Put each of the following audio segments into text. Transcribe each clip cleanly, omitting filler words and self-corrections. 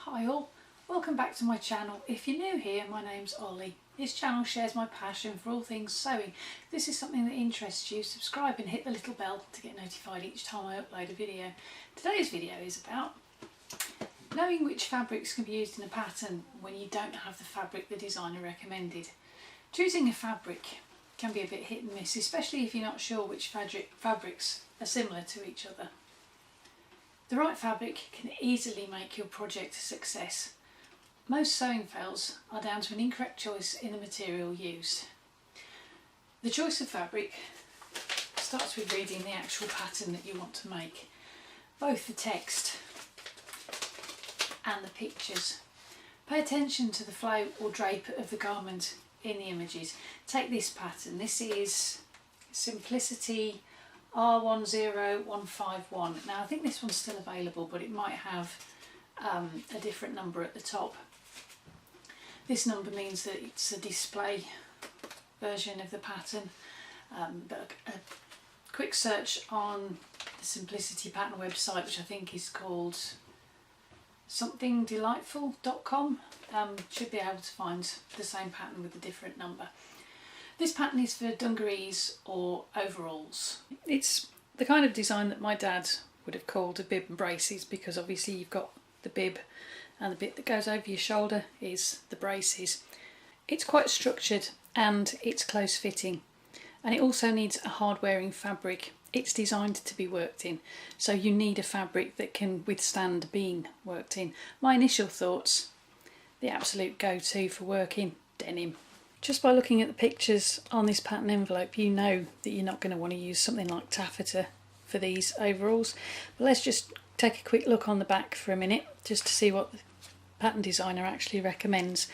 Hi all, welcome back to my channel. If you're new here, my name's Ollie. This channel shares my passion for all things sewing. If this is something that interests you, subscribe and hit the little bell to get notified each time I upload a video. Today's video is about knowing which fabrics can be used in a pattern when you don't have the fabric the designer recommended. Choosing a fabric can be a bit hit and miss, especially if you're not sure which fabrics are similar to each other. The right fabric can easily make your project a success. Most sewing fails are down to an incorrect choice in the material used. The choice of fabric starts with reading the actual pattern that you want to make, both the text and the pictures. Pay attention to the flow or drape of the garment in the images. Take this pattern. This is Simplicity R10151. Now I think this one's still available, but it might have a different number at the top. This number means that it's a display version of the pattern, but a quick search on the Simplicity pattern website, which I think is called somethingdelightful.com, should be able to find the same pattern with a different number. This pattern is for dungarees or overalls. It's the kind of design that my dad would have called a bib and braces, because obviously you've got the bib and the bit that goes over your shoulder is the braces. It's quite structured and it's close fitting, and it also needs a hard wearing fabric. It's designed to be worked in, so you need a fabric that can withstand being worked in. My initial thoughts, the absolute go-to for working, denim. Just by looking at the pictures on this pattern envelope, you know that you're not going to want to use something like taffeta for these overalls. But let's just take a quick look on the back for a minute, just to see what the pattern designer actually recommends.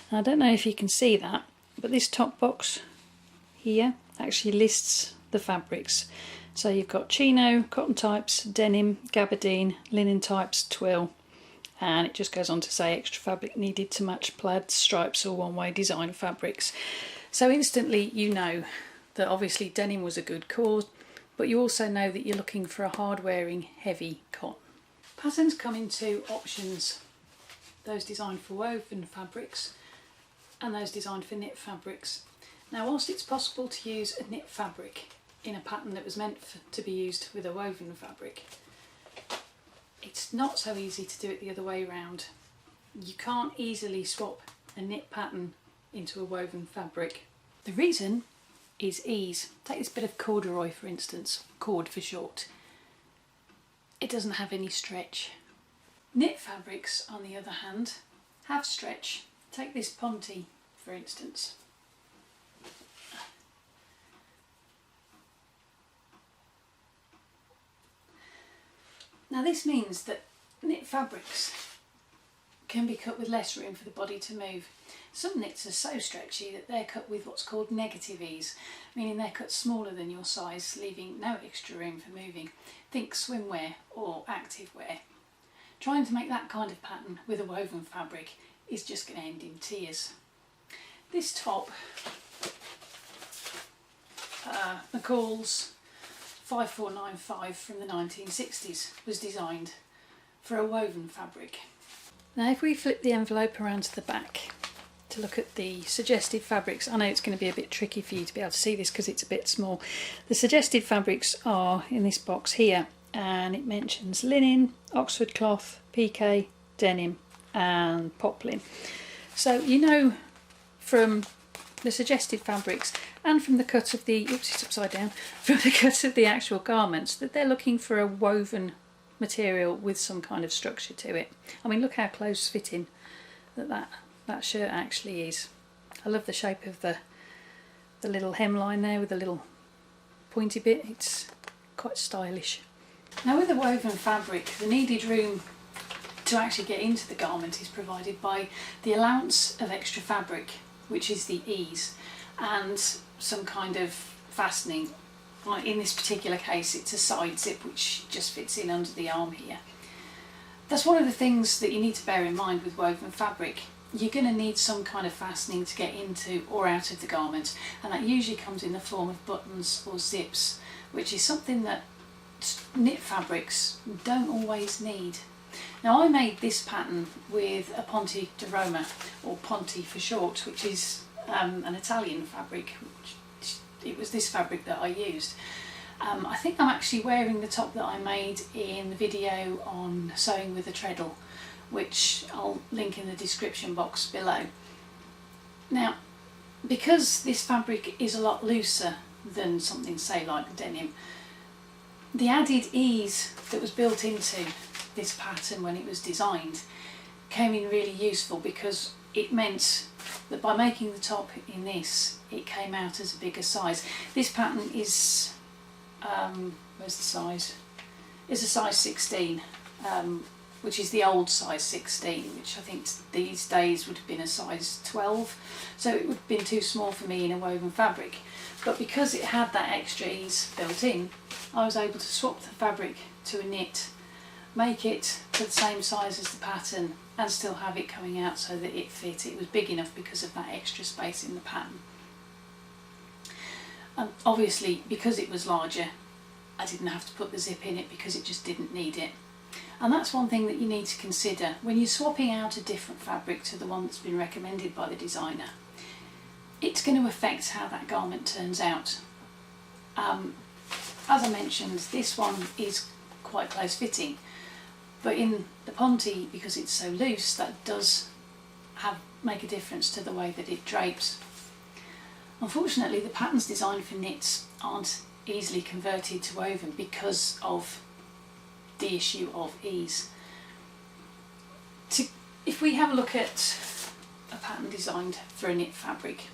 And I don't know if you can see that, but this top box here actually lists the fabrics. So you've got chino, cotton types, denim, gabardine, linen types, twill. And it just goes on to say extra fabric needed to match plaid, stripes or one-way design fabrics. So instantly you know that obviously denim was a good cause, but you also know that you're looking for a hard-wearing, heavy cotton. Patterns come in two options: those designed for woven fabrics and those designed for knit fabrics. Now, whilst it's possible to use a knit fabric in a pattern that was meant to be used with a woven fabric, it's not so easy to do it the other way around. You can't easily swap a knit pattern into a woven fabric. The reason is ease. Take this bit of corduroy for instance, cord for short. It doesn't have any stretch. Knit fabrics, on the other hand, have stretch. Take this ponte for instance. Now this means that knit fabrics can be cut with less room for the body to move. Some knits are so stretchy that they're cut with what's called negative ease, meaning they're cut smaller than your size, leaving no extra room for moving. Think swimwear or activewear. Trying to make that kind of pattern with a woven fabric is just going to end in tears. This top, McCalls 5495 from the 1960s, was designed for a woven fabric. Now if we flip the envelope around to the back to look at the suggested fabrics, I know it's going to be a bit tricky for you to be able to see this because it's a bit small. The suggested fabrics are in this box here, and it mentions linen, Oxford cloth, piqué, denim and poplin. So you know from the suggested fabrics and from the cut of the, oops, it's upside down, from the cut of the actual garments, that they're looking for a woven material with some kind of structure to it. I mean, look how close fitting that shirt actually is. I love the shape of the little hemline there with the little pointy bit. It's quite stylish. Now with a woven fabric, the needed room to actually get into the garment is provided by the allowance of extra fabric, which is the ease, and some kind of fastening. In this particular case it's a side zip which just fits in under the arm here. That's one of the things that you need to bear in mind with woven fabric. You're going to need some kind of fastening to get into or out of the garment, and that usually comes in the form of buttons or zips, which is something that knit fabrics don't always need. Now I made this pattern with a Ponte di Roma, or Ponte for short, which is an Italian fabric. It was this fabric that I used. I think I'm actually wearing the top that I made in the video on sewing with a treadle, which I'll link in the description box below. Now, because this fabric is a lot looser than something, say, like denim, the added ease that was built into this pattern when it was designed came in really useful, because it meant that by making the top in this, it came out as a bigger size. This pattern is, where's the size? It's a size 16, which is the old size 16, which I think these days would have been a size 12, so it would have been too small for me in a woven fabric. But because it had that extra ease built in, I was able to swap the fabric to a knit, make it to the same size as the pattern, and still have it coming out so that it fit. It was big enough because of that extra space in the pattern. And obviously, because it was larger, I didn't have to put the zip in it because it just didn't need it. And that's one thing that you need to consider when you're swapping out a different fabric to the one that's been recommended by the designer. It's going to affect how that garment turns out. As I mentioned, this one is quite close fitting, but in the Ponte, because it's so loose, that does make a difference to the way that it drapes. Unfortunately, the patterns designed for knits aren't easily converted to woven because of the issue of ease. If we have a look at a pattern designed for a knit fabric,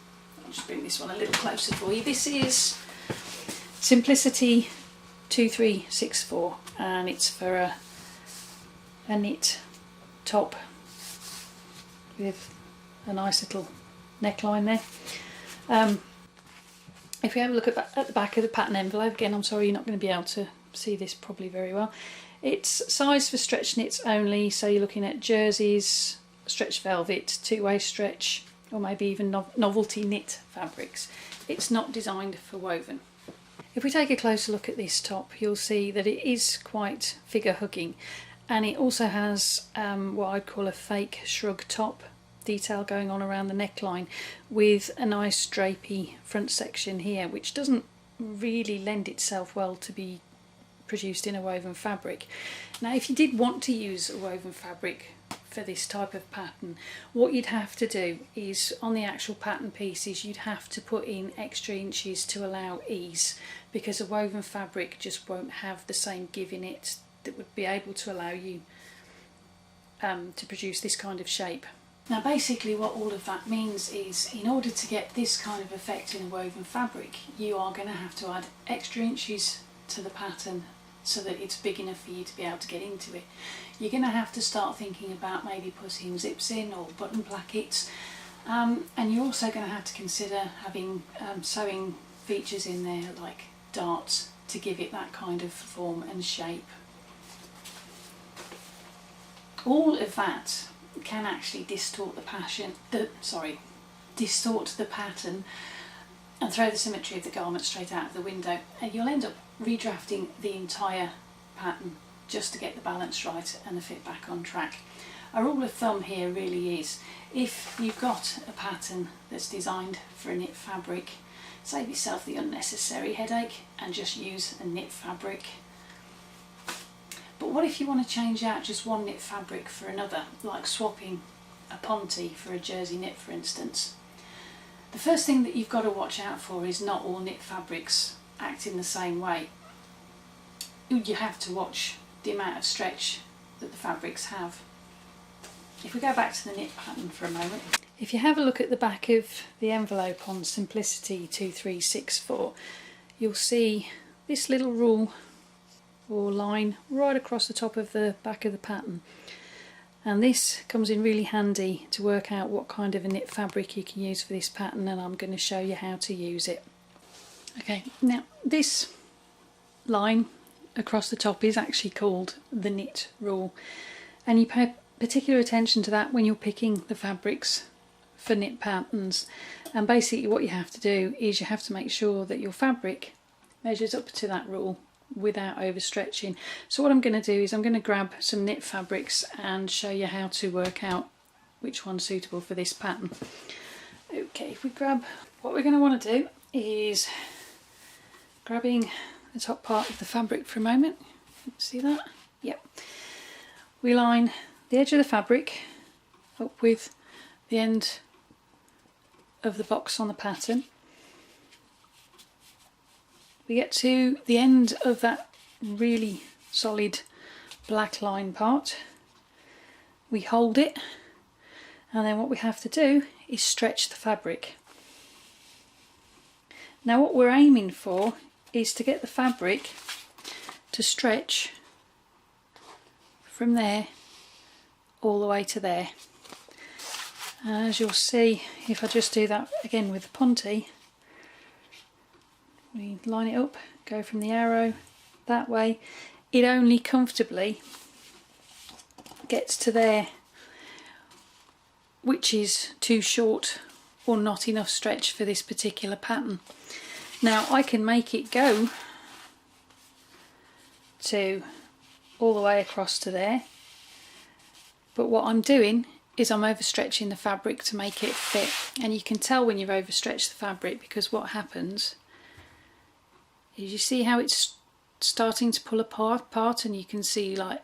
I'll just bring this one a little closer for you. This is Simplicity 2364, and it's for a knit top with a nice little neckline there. If we have a look at the back of the pattern envelope, again, I'm sorry you're not going to be able to see this probably very well. It's size for stretch knits only, so you're looking at jerseys, stretch velvet, two-way stretch, or maybe even novelty knit fabrics. It's not designed for woven. If we take a closer look at this top, you'll see that it is quite figure hugging, and it also has what I'd call a fake shrug top detail going on around the neckline, with a nice drapey front section here, which doesn't really lend itself well to be produced in a woven fabric. Now, if you did want to use a woven fabric for this type of pattern, what you'd have to do is, on the actual pattern pieces, you'd have to put in extra inches to allow ease, because a woven fabric just won't have the same give in it that would be able to allow you to produce this kind of shape. Now, basically what all of that means is, in order to get this kind of effect in a woven fabric, you are going to have to add extra inches to the pattern so that it's big enough for you to be able to get into it. You're going to have to start thinking about maybe putting zips in or button plackets, and you're also going to have to consider having sewing features in there like darts to give it that kind of form and shape. All of that can actually distort the pattern and throw the symmetry of the garment straight out of the window, and you'll end up redrafting the entire pattern just to get the balance right and the fit back on track. A rule of thumb here really is, if you've got a pattern that's designed for a knit fabric, save yourself the unnecessary headache and just use a knit fabric. But what if you want to change out just one knit fabric for another, like swapping a Ponte for a jersey knit, for instance? The first thing that you've got to watch out for is not all knit fabrics act in the same way. You have to watch the amount of stretch that the fabrics have. If we go back to the knit pattern for a moment, if you have a look at the back of the envelope on Simplicity 2364, you'll see this little rule or line right across the top of the back of the pattern, and this comes in really handy to work out what kind of a knit fabric you can use for this pattern, and I'm going to show you how to use it. Okay, now this line across the top is actually called the knit rule, and you pay particular attention to that when you're picking the fabrics for knit patterns. And basically what you have to do is you have to make sure that your fabric measures up to that rule without overstretching. So what I'm going to do is I'm going to grab some knit fabrics and show you how to work out which one's suitable for this pattern. Okay, if we grab, what we're going to want to do is grabbing the top part of the fabric for a moment. See that? Yep. We line the edge of the fabric up with the end of the box on the pattern. We get to the end of that really solid black line part, we hold it, and then what we have to do is stretch the fabric. Now what we're aiming for is to get the fabric to stretch from there all the way to there. And as you'll see, if I just do that again with the punty, we line it up, go from the arrow that way, it only comfortably gets to there, which is too short or not enough stretch for this particular pattern. Now I can make it go to all the way across to there, but what I'm doing is I'm overstretching the fabric to make it fit, and you can tell when you've overstretched the fabric because what happens is you see how it's starting to pull apart and you can see like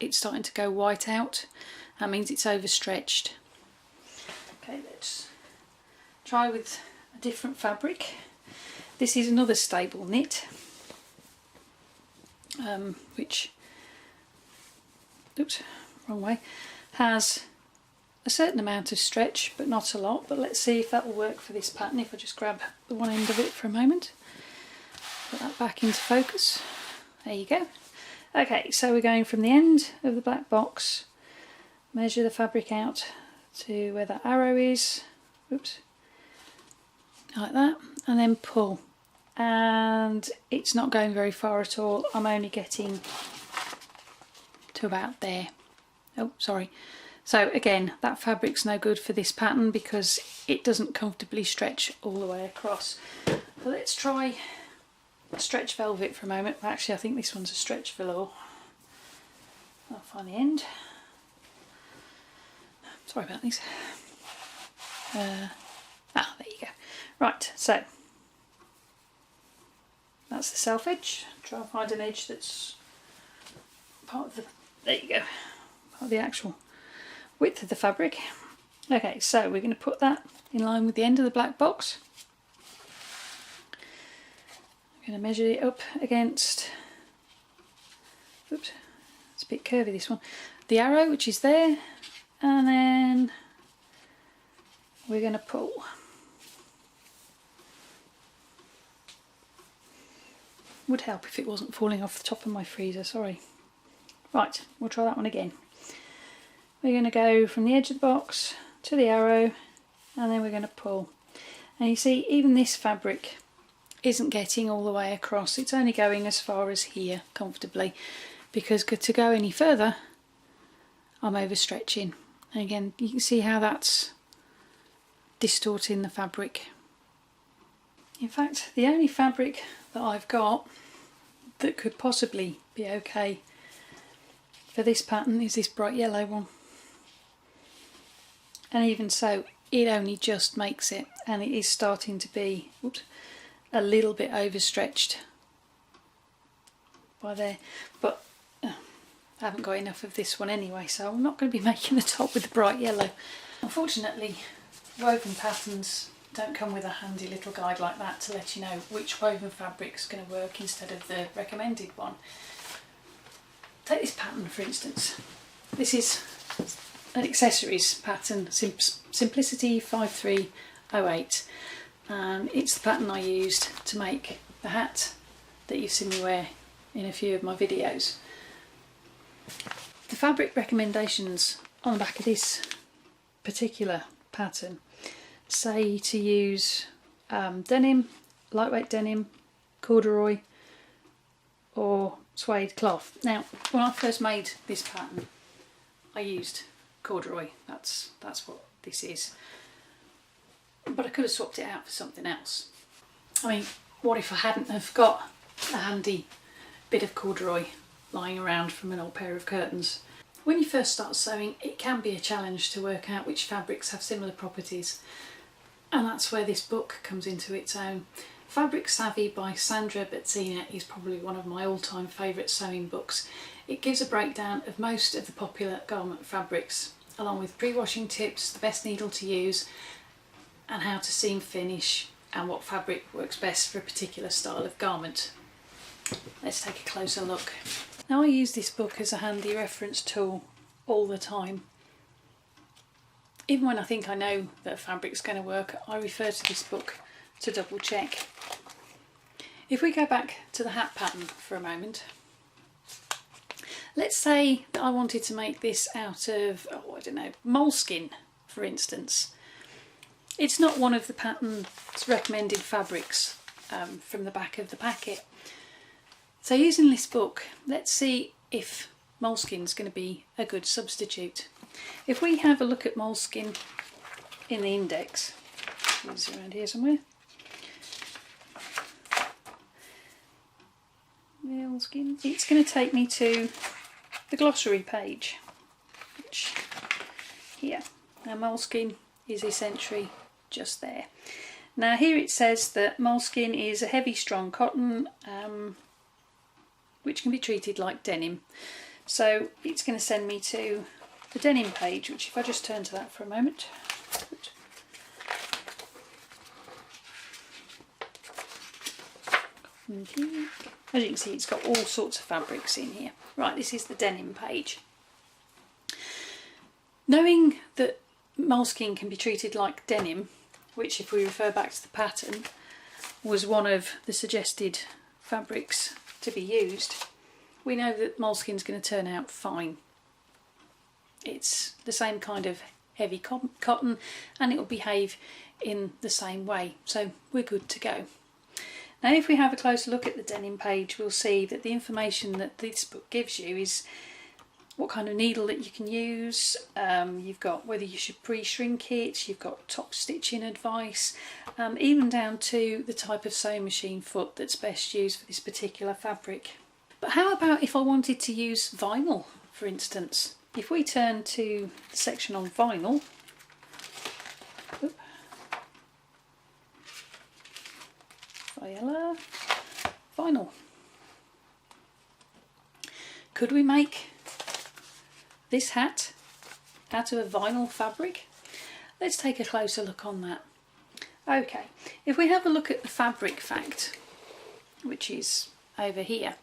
it's starting to go white out. That means it's overstretched. Okay, let's try with a different fabric. This is another stable knit, which, oops, wrong way, has a certain amount of stretch but not a lot, but let's see if that will work for this pattern. If I just grab the one end of it for a moment, put that back into focus, there you go. Okay, so we're going from the end of the black box, measure the fabric out to where that arrow is, oops, like that, and then pull, and it's not going very far at all. I'm only getting to about there. Oh, sorry. So again, that fabric's no good for this pattern because it doesn't comfortably stretch all the way across. So let's try stretch velvet for a moment. Actually, I think this one's a stretch velour. I'll find the end. Sorry about these. There you go. Right, so that's the self edge. Try and find an edge that's part of the, there you go, part of the actual width of the fabric. Okay, so we're going to put that in line with the end of the black box. I'm going to measure it up against, oops, it's a bit curvy this one, the arrow which is there, and then we're going to pull. Would help if it wasn't falling off the top of my freezer, sorry. Right, we'll try that one again. We're going to go from the edge of the box to the arrow, and then we're going to pull. And you see, even this fabric isn't getting all the way across, it's only going as far as here comfortably, because to go any further I'm overstretching. And again, you can see how that's distorting the fabric. In fact, the only fabric that I've got that could possibly be okay for this pattern is this bright yellow one, and even so it only just makes it, and it is starting to be, oops, a little bit overstretched by there, but I haven't got enough of this one anyway, so I'm not going to be making the top with the bright yellow. Unfortunately, woven patterns don't come with a handy little guide like that to let you know which woven fabric's going to work instead of the recommended one. Take this pattern for instance. This is an accessories pattern, Simplicity 5308, and it's the pattern I used to make the hat that you've seen me wear in a few of my videos. The fabric recommendations on the back of this particular pattern say to use denim, lightweight denim, corduroy or suede cloth. Now when I first made this pattern I used corduroy, that's what this is, but I could have swapped it out for something else. I mean, what if I hadn't have got a handy bit of corduroy lying around from an old pair of curtains. When you first start sewing, it can be a challenge to work out which fabrics have similar properties, and that's where this book comes into its own. Fabric Savvy by Sandra Betzina is probably one of my all-time favourite sewing books. It gives a breakdown of most of the popular garment fabrics, along with pre-washing tips, the best needle to use, and how to seam finish, and what fabric works best for a particular style of garment. Let's take a closer look. Now, I use this book as a handy reference tool all the time. Even when I think I know that a fabric's going to work, I refer to this book to double check. If we go back to the hat pattern for a moment, let's say that I wanted to make this out of, I don't know, moleskin, for instance. It's not one of the pattern's recommended fabrics from the back of the packet. So using this book, let's see if moleskin's going to be a good substitute. If we have a look at moleskin in the index, it's around here somewhere. Moleskin. It's going to take me to the glossary page, which here. Now, moleskin is essentially just there. Now, here it says that moleskin is a heavy, strong cotton, which can be treated like denim. So it's going to send me to the denim page, which, if I just turn to that for a moment. As you can see, it's got all sorts of fabrics in here. Right, this is the denim page. Knowing that moleskin can be treated like denim, which, if we refer back to the pattern, was one of the suggested fabrics to be used, we know that moleskin's going to turn out fine. It's the same kind of heavy cotton, and it will behave in the same way, so we're good to go. Now, if we have a closer look at the denim page, we'll see that the information that this book gives you is what kind of needle that you can use. You've got whether you should pre-shrink it, you've got top stitching advice, even down to the type of sewing machine foot that's best used for this particular fabric. But how about if I wanted to use vinyl, for instance? If we turn to the section on vinyl, vinyl. Could we make this hat out of a vinyl fabric? Let's take a closer look on that. Okay, if we have a look at the fabric fact, which is over here,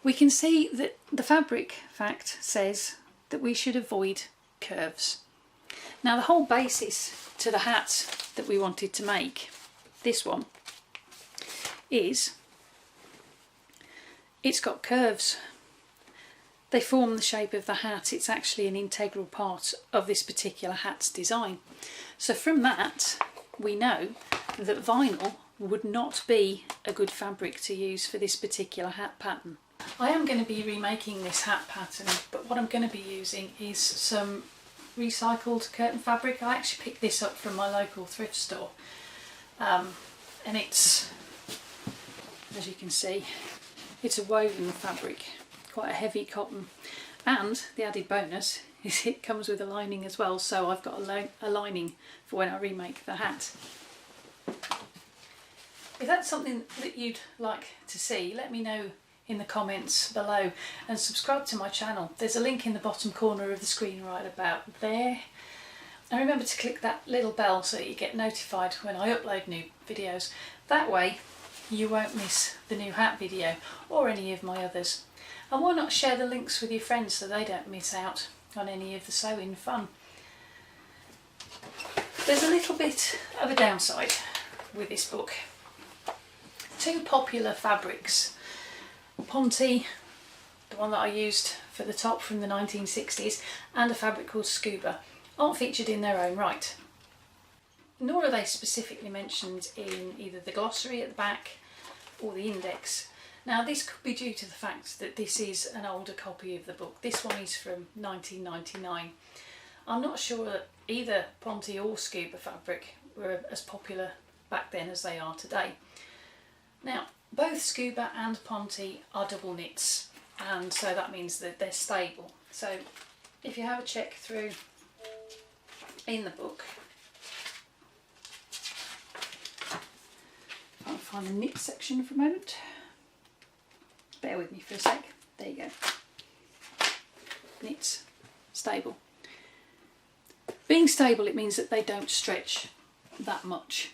we can see that the fabric fact says that we should avoid curves. Now, the whole basis to the hat that we wanted to make, this one, is it's got curves. They form the shape of the hat. It's actually an integral part of this particular hat's design. So from that, we know that vinyl would not be a good fabric to use for this particular hat pattern. I am going to be remaking this hat pattern, but what I'm going to be using is some recycled curtain fabric. I actually picked this up from my local thrift store, and it's, as you can see, it's a woven fabric, quite a heavy cotton, and the added bonus is it comes with a lining as well, so I've got a lining for when I remake the hat. If that's something that you'd like to see, let me know in the comments below, and subscribe to my channel. There's a link in the bottom corner of the screen right about there, and remember to click that little bell so that you get notified when I upload new videos. That way you won't miss the new hat video or any of my others. And why not share the links with your friends so they don't miss out on any of the sewing fun. There's a little bit of a downside with this book. Two popular fabrics, Ponte, the one that I used for the top from the 1960s, and a fabric called Scuba, aren't featured in their own right. Nor are they specifically mentioned in either the glossary at the back or the index. Now, this could be due to the fact that this is an older copy of the book. This one is from 1999. I'm not sure that either Ponte or Scuba fabric were as popular back then as they are today. Now, Both Scuba and Ponte are double knits, and so that means that they're stable. So if you have a check through in the book, I'll find the knit section for a moment. Bear with me for a sec. There you go. Knits, stable. Being stable, it means that they don't stretch that much.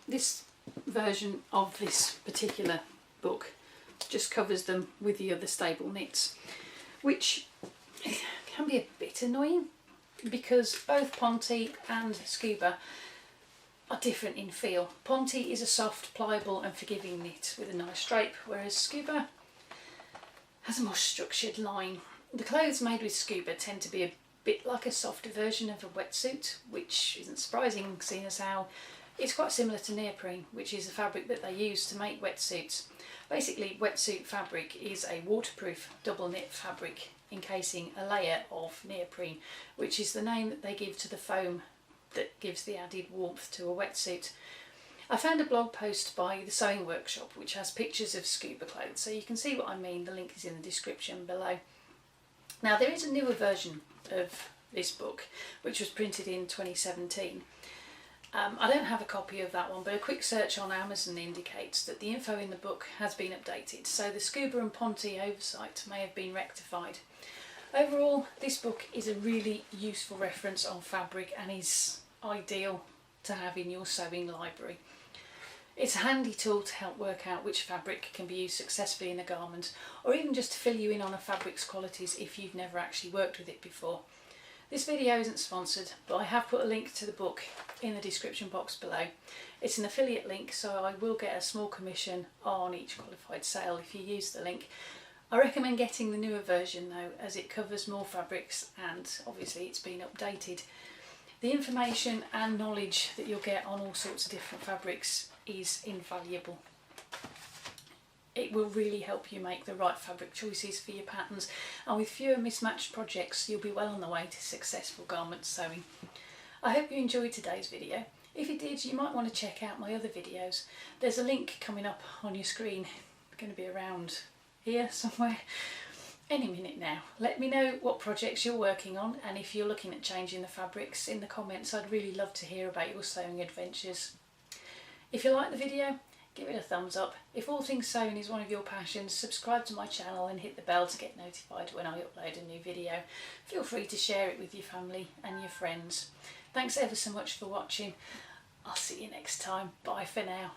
This version of this particular book just covers them with the other stable knits, which can be a bit annoying because both Ponte and Scuba are different in feel. Ponte is a soft, pliable and forgiving knit with a nice drape, whereas Scuba has a more structured line. The clothes made with Scuba tend to be a bit like a softer version of a wetsuit, which isn't surprising seeing as how it's quite similar to neoprene, which is the fabric that they use to make wetsuits. Basically, wetsuit fabric is a waterproof double knit fabric encasing a layer of neoprene, which is the name that they give to the foam that gives the added warmth to a wetsuit. I found a blog post by the Sewing Workshop which has pictures of Scuba clothes, so you can see what I mean. The link is in the description below. Now, there is a newer version of this book which was printed in 2017. I don't have a copy of that one, but a quick search on Amazon indicates that the info in the book has been updated, so the Scuba and Ponte oversight may have been rectified. Overall, this book is a really useful reference on fabric and is ideal to have in your sewing library. It's a handy tool to help work out which fabric can be used successfully in a garment, or even just to fill you in on a fabric's qualities if you've never actually worked with it before. This video isn't sponsored, but I have put a link to the book in the description box below. It's an affiliate link, so I will get a small commission on each qualified sale if you use the link. I recommend getting the newer version though, as it covers more fabrics and obviously it's been updated. The information and knowledge that you'll get on all sorts of different fabrics is invaluable. It will really help you make the right fabric choices for your patterns, and with fewer mismatched projects you'll be well on the way to successful garment sewing. I hope you enjoyed today's video. If you did, you might want to check out my other videos. There's a link coming up on your screen. It's going to be around here somewhere any minute now. Let me know what projects you're working on, and if you're looking at changing the fabrics in the comments. I'd really love to hear about your sewing adventures. If you like the video, give it a thumbs up. If all things sewing is one of your passions, subscribe to my channel and hit the bell to get notified when I upload a new video. Feel free to share it with your family and your friends. Thanks ever so much for watching. I'll see you next time. Bye for now.